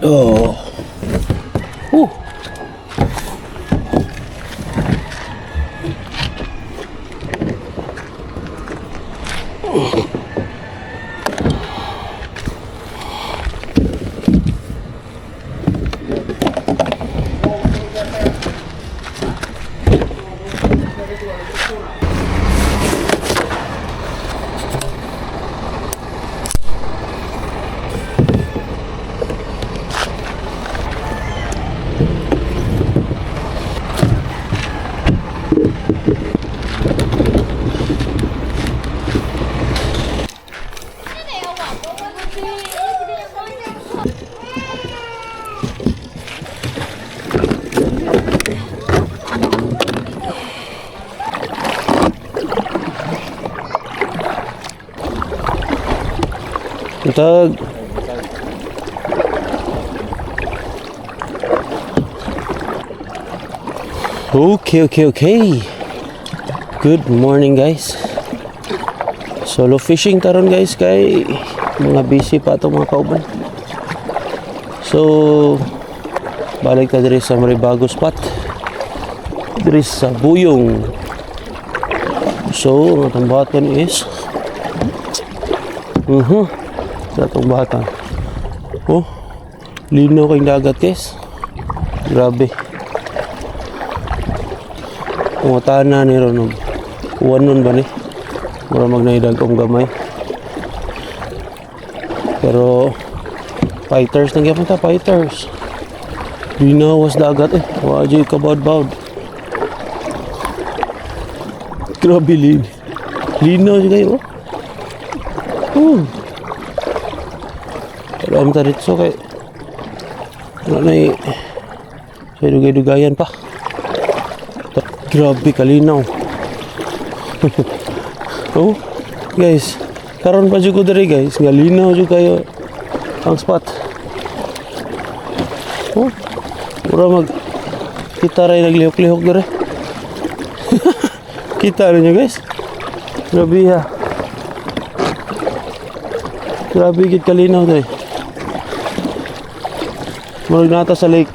Oh. Whew. Tag. Okay. Good morning guys. Solo fishing taron guys kay mga busy pa itong mga kauban. So balik ta diri sa Maribago spot. Diri sa Buyong. So ang tambaton is sa itong bata. Oh, linaw kayong dagat guys. Grabe. Kumatahan na ni Ron. Uwan nun ba ni? Mura magnaidag kong gamay. Pero fighters nang yapon ta, fighters. Linaw was dagat eh. Wajay kabawd-bawd. Grabe linaw siya kayo. Alam ta ritso kay wala na sa dugay-dugayan pa. Grabe kalinaw. Oh guys, karon pa jud ko diri guys, nga linaw jud kayo ang spot. Oh, mura mag kita ray naglihok-lihok diri. Kita rin nyo guys. Grabe ha. Grabe gid kalinaw diri. Murag nata sa lake.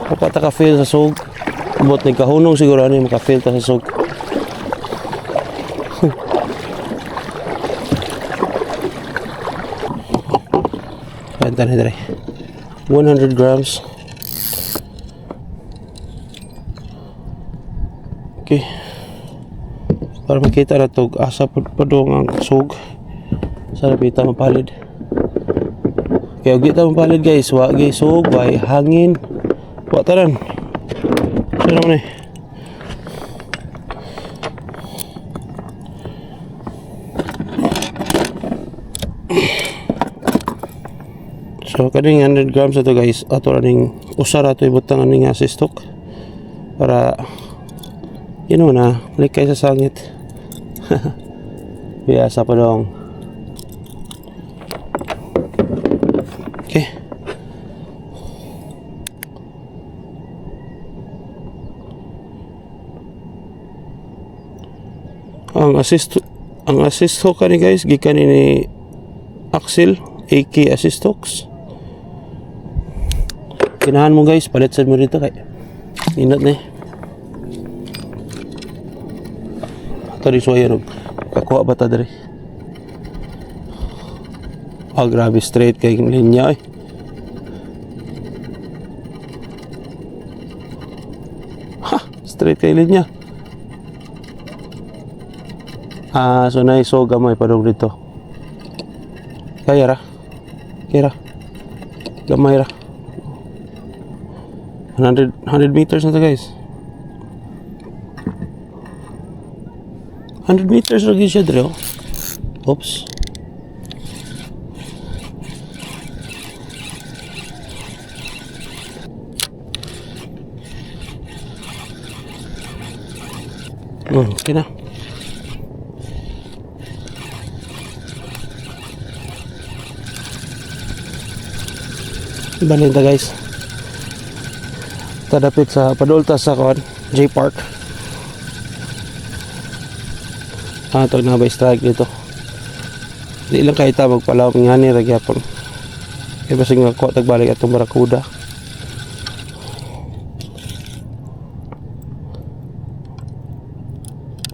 Kapata ka feel sa sug. Abot ni kahunong siguro ani maka-feel ta sa sug. Pantan diri. 100 grams. Okay. Para makita na ito asa padong ang sug. Sa napita mapalid. Kaya kita mapalid guys, wagi sug, way hangin. Wa taran. Sino man eh. So kaning 100 grams ito guys, ato ning usara to ibutang aning asistok para na, balik kayo sa sangit. Biasa pa dong. Okay. Ang assist hook kani guys gikan ni Axel AK Assist Hooks. Kinahan mo guys, palit sa mo dito kay inat na eh. Tadi suaya kakuha ba ta diri? Grabe straight kay linya eh. Straight kay linya. So naiso gamay pa dito. Kaya ra. Gamay ra. 100 meters na to guys. 100 meters lagi siya dre. Oops. Okay na. Balita guys. Tadapit sa padulta sa J Park. Tag na ba strike dito. Di lang kahit magpalaw nga ni ragyapon. Kaya basta nga kuha tagbalik atong barakuda.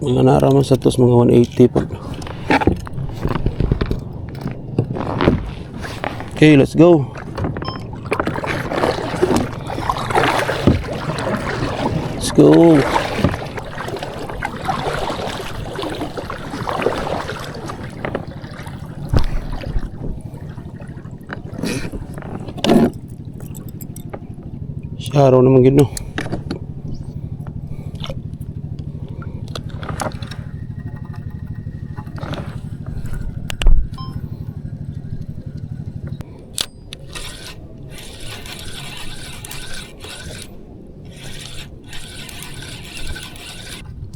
Mga naraman sa tos mga 180 po. Okay, let's go. Let's go. Araw naman gino.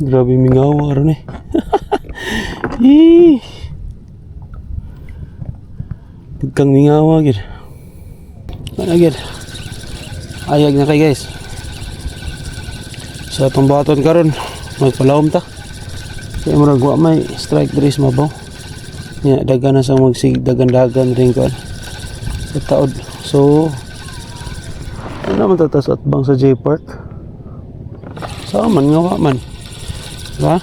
Grabe mingawa ron eh. Pagkang mingawa gid. Ano gid? Ayag na kay guys. Sa atong baton karon magpalawom ta. Kaya murag wa may strike dress mabaw. Nya dagan na sa magsig dagan-dagan ring ko. Sa taod. So ano naman tatas at bang sa J Park. Sa man nga wa man. Diba?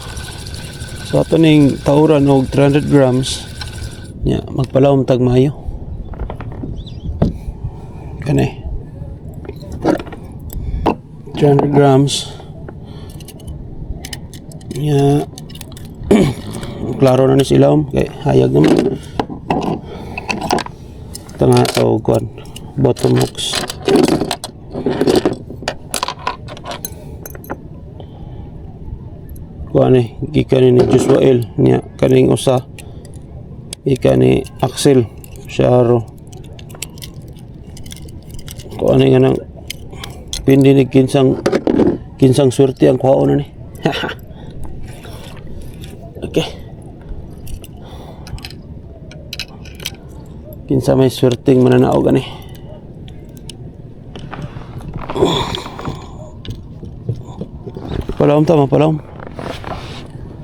So ato ning tauran og 300 grams. Nya magpalawom tag mayo. Kanay 300 grams. Ya. Klaro na ni silawom kay hayag naman. Tanga o kuan bottom hooks. Kuan eh gikan ni Joshua L nya kaning usa ikan ni Axel Sharo. Kuan nga nang pindinig kinsang swerte ang kuhaon na ni. Okay. Kinsa may swerteng mananao gani. Palawom tama palawom.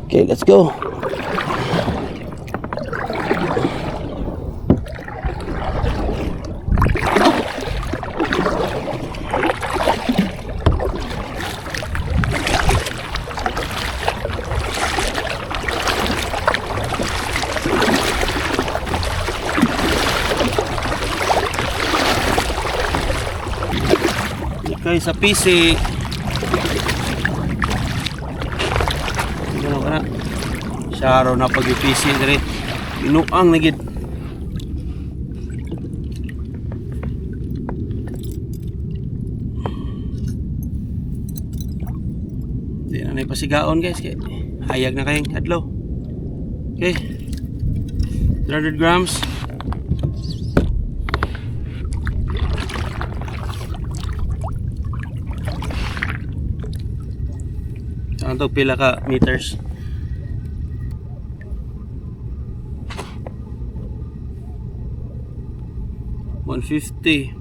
Okay, let's go. Okay, sa PC ano ka na siya araw na pag-PC dire inuang na gid. Di na napasigaon guys kay hayag na kayong adlaw. Okay, 300 grams. Ano pila ka meters? $150.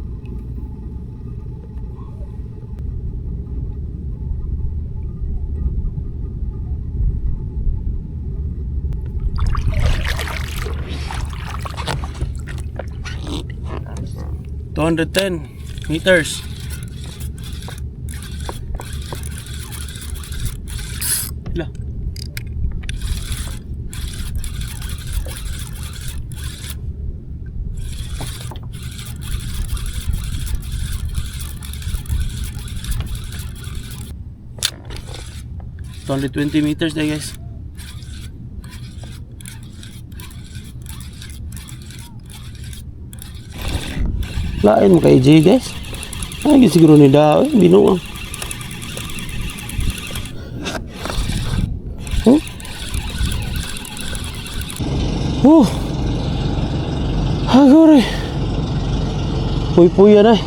$210 meters. Lah. Only 20 meters there guys. Lain mo kay J guys. Ay siguro ni daw binuang. Agore. Puy-puy yan ay.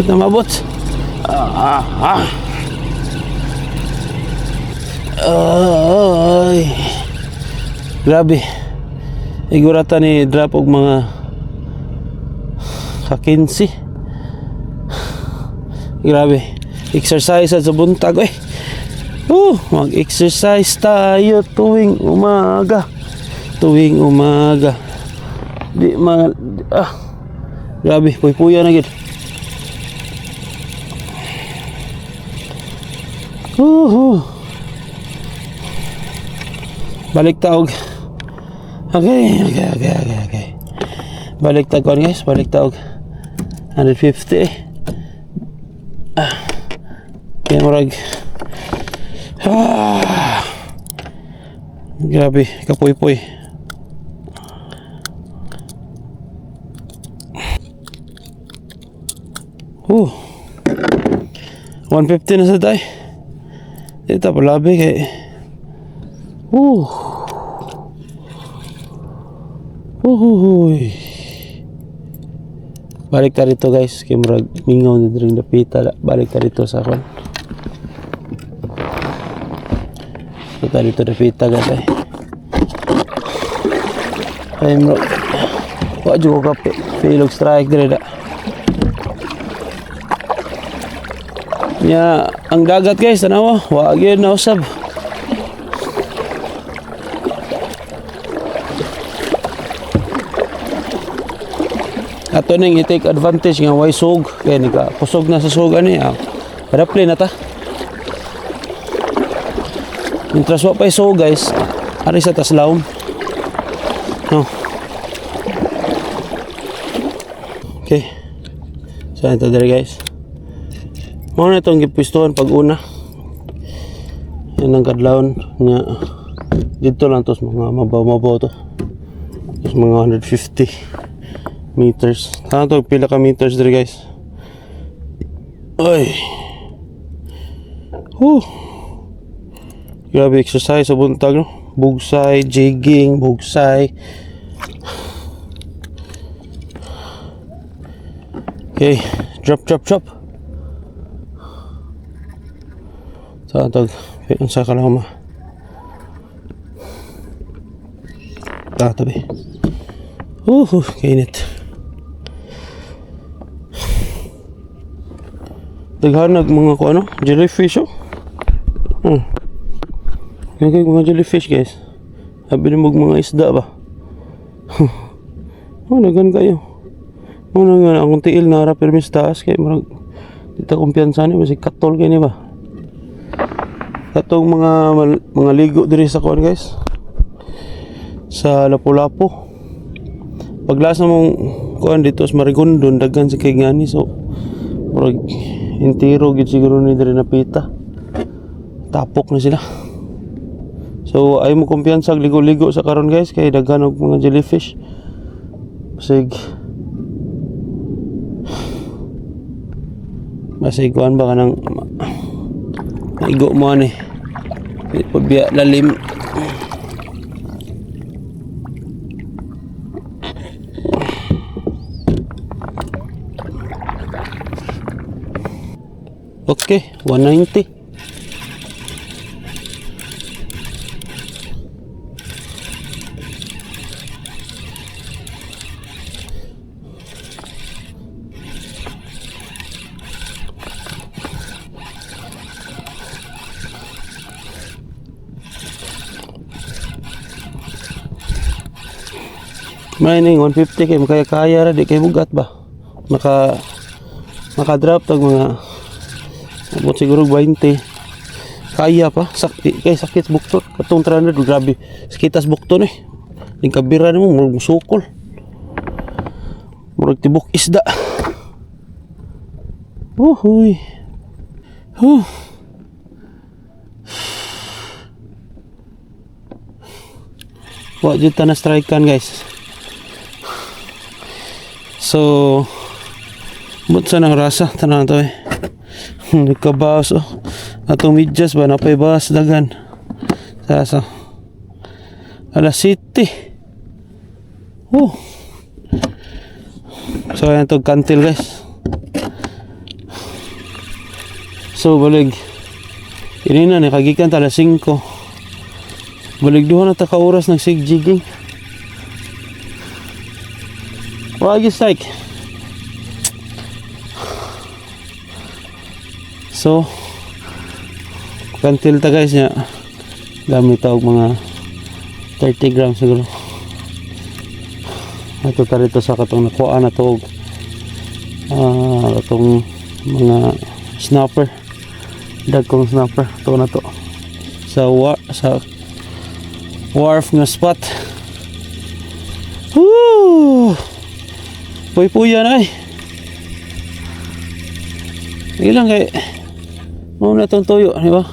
Kita mabot. Ay. Grabe. Igurata ni drop og mga ka-15. Grabe. Exercise sa buntag eh. Mag-exercise tayo tuwing umaga. Di grabe, puy-puya na gid. Balik taog. Okay. Balik taog guys, balik taog. 150. Kaya murag. Grabe, kapoy-poy. Oh. 150 na sa tay. Ito palabi kay. Uhuy. Balik ta rito guys, kay murag mingaw ni dring dapita. Balik ta rito sa kon. Ito dito dapita guys ay. Ay mo. Wa jud ko kape. Pilog strike dire da. Ya, ang dagat guys, tanawa, wa gyud na usab. Ato ning i-take advantage nga way sug, kay nika kusog na sa sug ani. Para play na ta. Intras wa pa sug guys, ari sa taslawom. No. Okay. So ito dire guys. Mao na itong gipistuhan pag una. Yan ang kadlawon nga dito lang tos mga mabaw to. Tos mga 150 meters. Ano to pila ka meters dire guys. Ay. Grabe exercise sa buntag no. Bugsay, jigging, bugsay. Okay, drop. Tatag, unsa ka lang ma. Tatabi. Kainit. Daghanag mga ko ano, jellyfish oh. Kaya mga jellyfish guys. Sabi mo mga isda ba? Nagan kayo. Nga akong tiil na harap permis taas kaya marag dita kumpiyansa ni masig katol kay ni ba. Katong mga ligo diri sa kuan guys. Sa Lapu-Lapu. Paglas na mong kuan dito sa Marigondon daghan sa kay ngani so murag intiro gid siguro ni diri napita. Tapok na sila. So ay mo kumpiyansa ligo-ligo sa karon guys kay daghan og mga jellyfish. Basig kuan ba kanang maigo mo ani. Pagbiya lalim. Okay, 190. Mining 150 kay makaya-kaya ra di kay bugat ba. Maka-drop tag mga abot siguro 20. Kaya pa sakit buktot katong 300 grabe. Sakitas bukton Ning kabira nimo murag musukol. Murag tibok isda. Uhuy. Wa jud ta na strike kan guys. So but sa nang rasa tanan to nagkabawas atong medyas ba napay bawas dagan sa alas 7. So ayan to kantil guys. So balig inina ni kagikan ta alas 5. Balig duha na ta ka oras nagsigjiging. Wagi strike. So kantil ta guys nya gamit ta og mga 30 grams siguro. Ato ta rito sa katong nakuha na to atong mga snapper, dagkong snapper to na to sa wharf nga spot. Woo! Puy-puyan ay ilang kay mo na tong tuyo, di ba?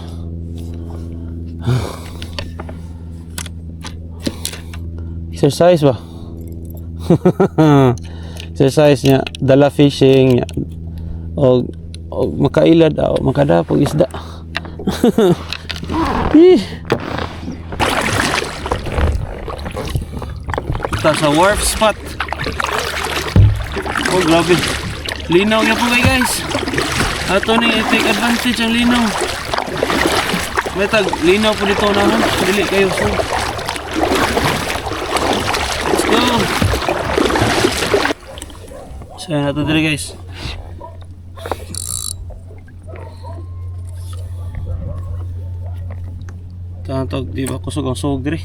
Exercise ba? Exercise niya, dala fishing niya, o makailad o makadapog isda. Ito sa wharf spot. Oh grabe, linaw niya po guys. Ato ni take advantage ang linaw. May tag linaw po dito na, dili kayo. So let's go. So yan nato dili guys. Tantog di ba kusog ang sug diri.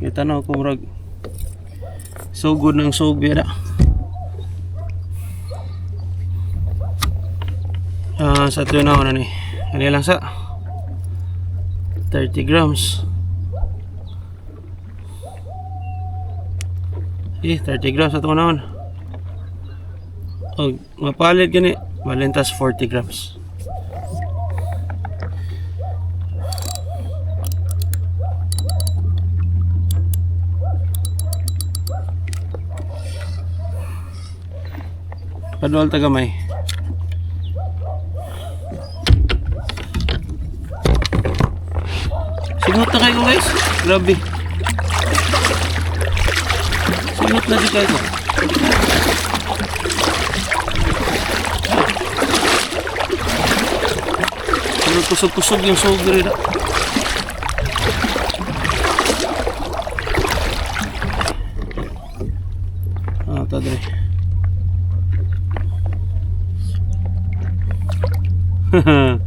Kita na ko murag so good ng sug bida. Sa ito na ako na ni. Ano lang sa 30 grams. 30 grams ito na ako. O mapalit gani. Malintas 40 grams. Padual tagamay. Singot na kayo guys. Grabe. Singot na si kayo. Pero kusog-kusog yung sugri na. Tadre. Haha.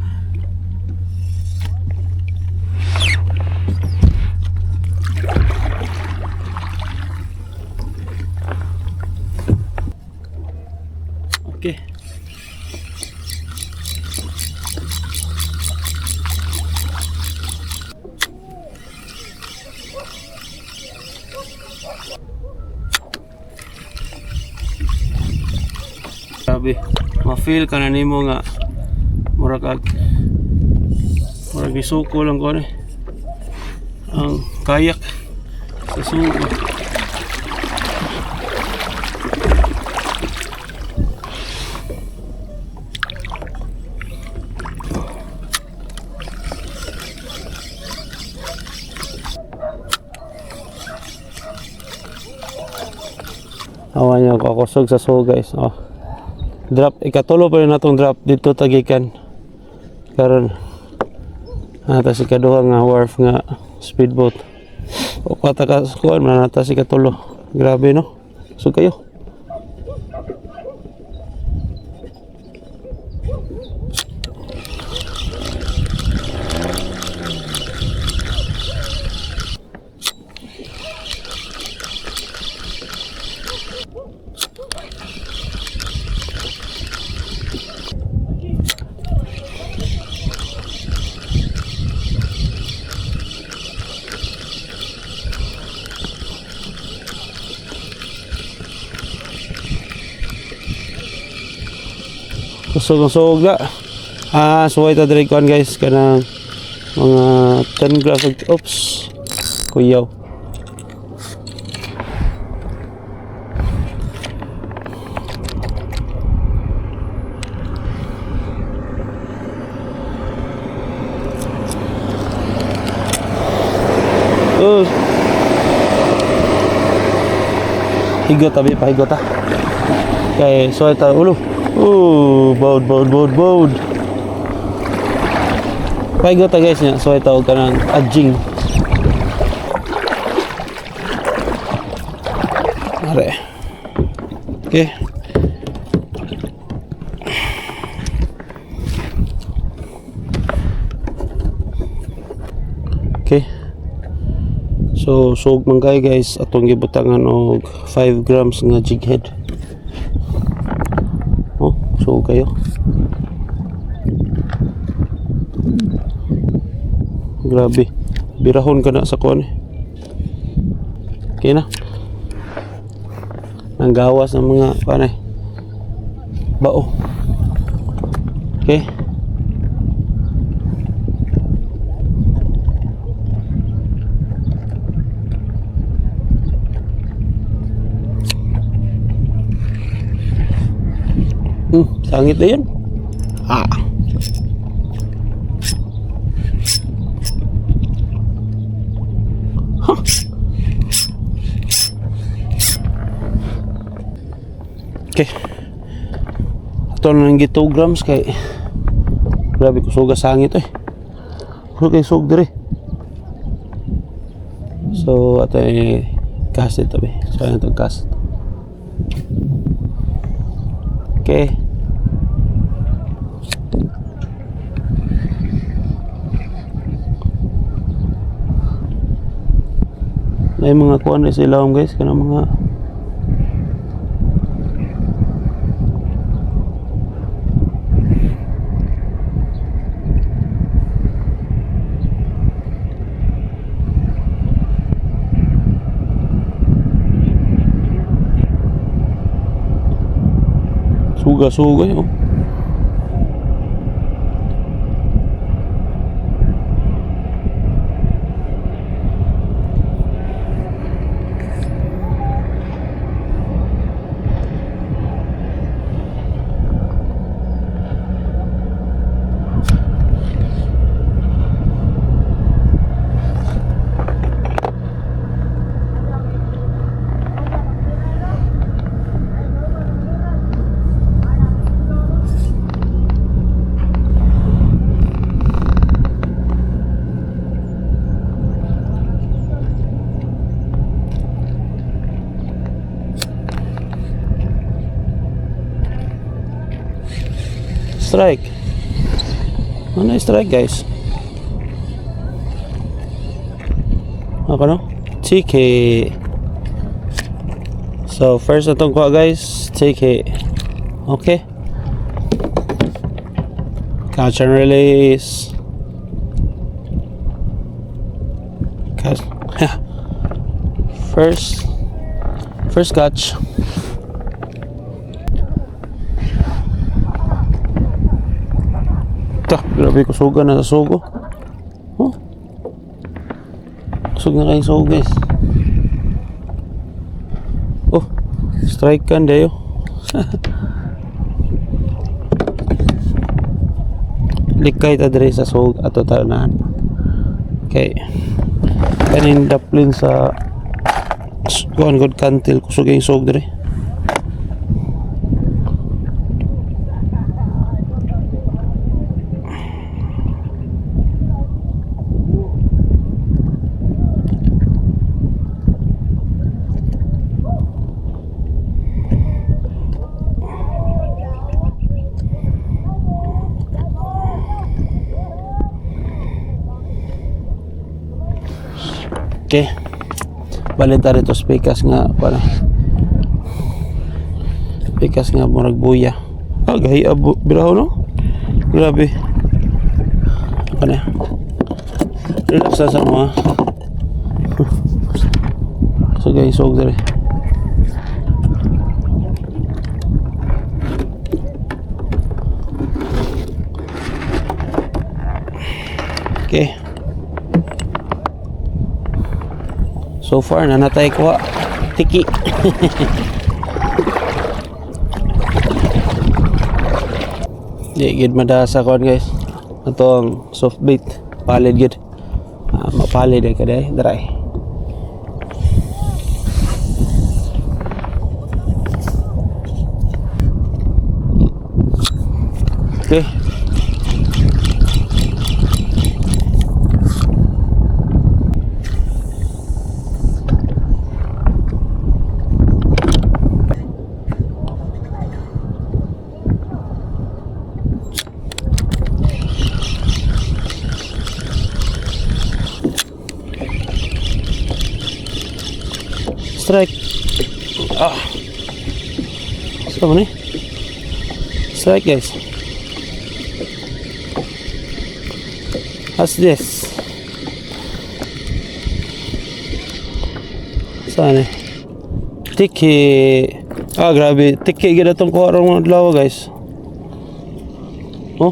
Okay. Grabe, ma-feel ka na nimo nga murag isuko lang ko ang kayak sa sugo. Awan niya ako kusog sa sugo guys. Oh. Drop, ikatulo pa rin natong drop dito tagikan karon nata si kaduha nga wharf nga speedboat o pataka kuan man nata si katulo. Grabe no, so kayo kusog na. Suway ta direct kuan guys kanang mga 10 grams of oops kuyaw. Higot tabi pa higot ta. Okay, suway ta ulo. Baud. Paigo ta guys niya, so ito ka ng adjing. Are. Okay. Okay. So So sug man kay guys atong gibutangan og 5 grams nga jig head. Oh, sug kayo. Grabe. Birahon ka na sa kuan. Okay na. Nanggawas ng mga panay. Bao. Okay. Sangit na yun. Ah. Huh. Okay. Ito na lang 2 grams kay grabe ko suga sangit eh. Kung kay sug dire. So ato ay cast ito be. So ayan itong cast. Okay. May mga kuan na sila guys, kana mga suga-suga oh. Strike. Ano strike guys? Ako no? Chiki. So first itong kuha guys, chiki. Okay. Catch and release. Catch. First catch. Grabe kusugan na sa sugo. Oh. Kusog na kayong sugo guys. Oh, strike kan dayo. Likay ta dire sa sugo ato tanan. Okay. Kanin daplin sa kuan god kantil kusog yung sugo dire. Okay. Balik tayo ito speakers nga para. Speakers nga murag buya. Ah, gahi abo biraho no? Grabe. Apa na? Relax sa mo. So guys, sog dere. Okay. So far nanatay ko tiki. Di gid madasa kon guys. Atong soft bait palid gid. Mapalid ay kaday dry. Okay. strike. Sama ni. Strike guys. What's this? Saan eh? Tiki. Grabe. Tiki gila itong kuha rong adlaw guys. Oh.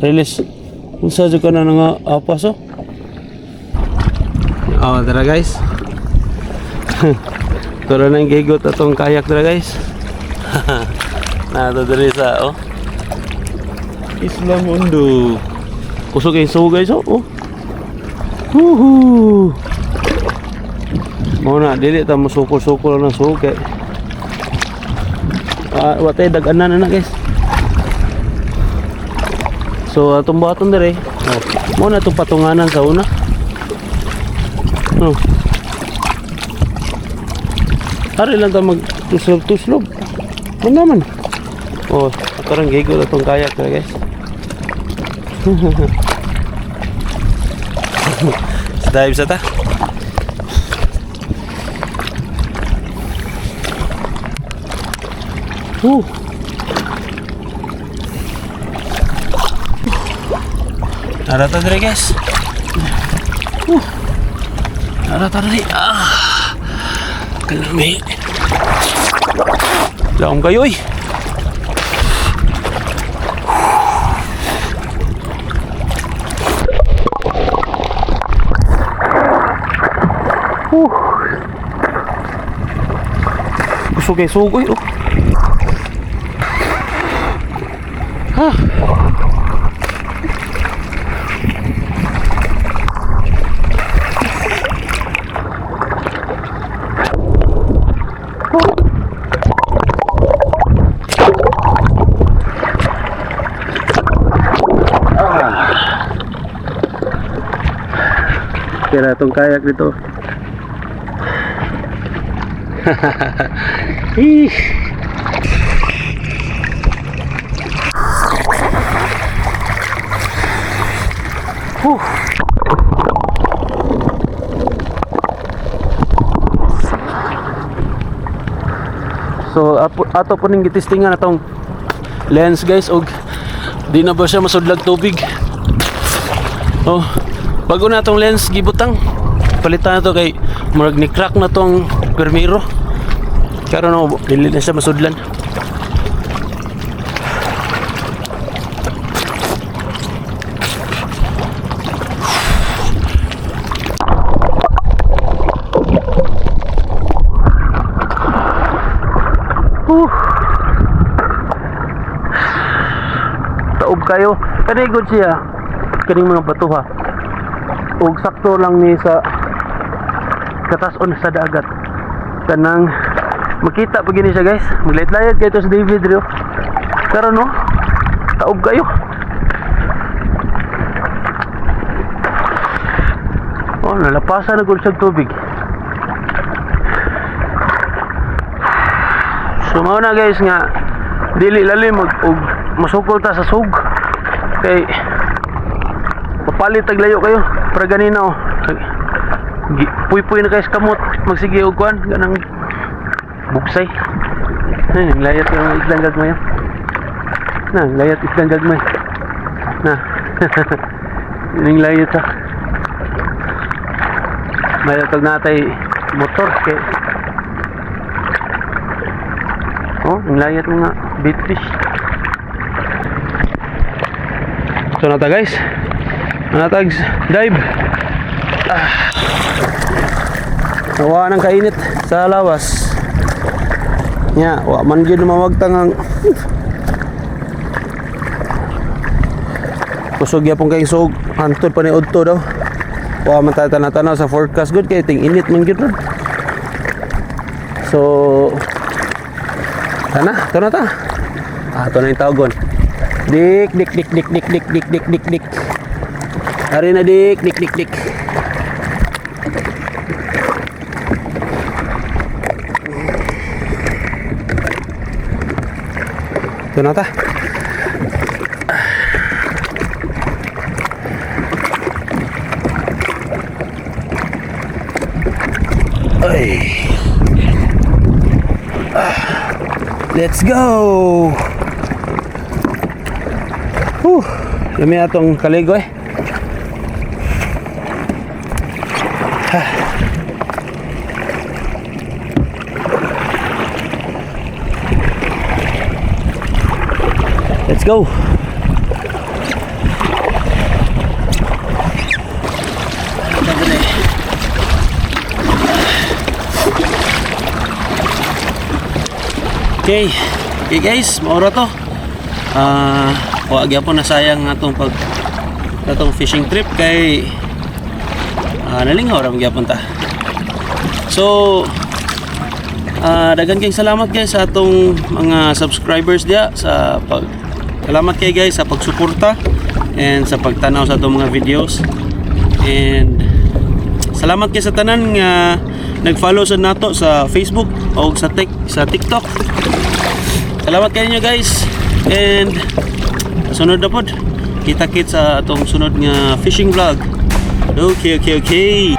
Release. Unsa jud ka na nga apas oh. Tara guys. Tara nang gigot atong kayak tara guys. Nato diri sa oh. Isla Mundo. Kusog kay so guys oh. Woohoo. Mo na dili ta musukol-sukol na suke. Watay dag-anan na guys. So atong baton dire. Mo na to patunganan sa una. Hari lang ta mag-tuslog-tuslog. Ano naman? Karang gigo na tong kayak guys. Dive sa ta. Narata dire guys. Narata dire. Kalami. Laom kayo eh. Gusto kayo sugoy oh. Kira itong kayak dito. So ato po ning gitistingan atong lens guys og di na ba siya masudlag tubig. Bago na itong lens gibutang palitan na to kay murag ni crack na tong permiro karon dili na siya masudlan. Taob kayo kani good siya kaning mga bato ha. Og sakto lang ni sa katason sa dagat kanang makita pag gini siya guys. Maglayat-layat kayo to sa David Rio karon no taob kayo. Nalapasan na gud sa tubig. So mao na guys nga dili lalim og masukol ta sa sug kay papalit taglayo kayo para ganina puy-puy na kayo sa kamot magsige og kuan ganang buksay. Layat ng islang gagmay layat islang gagmay ning layat sa mayatag natay motor kay ang layat nga bitfish. So nata guys natags dive. Nawa nang kainit sa lawas nya wa man gyud mawagtang ang kusog yapon kay sug hantod pa ni udto daw. Wa man ta tanaw sa forecast good kay ting init man gyud. So Tana ta. Ato na yung tawgon. Dik. Hari na dik. Ito na ta. Ay. Let's go. Lami atong kaligoy. Let's go. Okay guys, maura to. Wa gyapon na sayang atong fishing trip kay nalingaw ra gyapon ta. So daghang kayong salamat guys sa atong mga subscribers diya sa salamat kay guys sa pagsuporta and sa pagtanaw sa atong mga videos, and salamat kay sa tanan nga nag-follow sa nato sa Facebook o sa TikTok. Salamat kayo guys, and sunod na pod kita-kits sa atong sunod nga fishing vlog. Okay.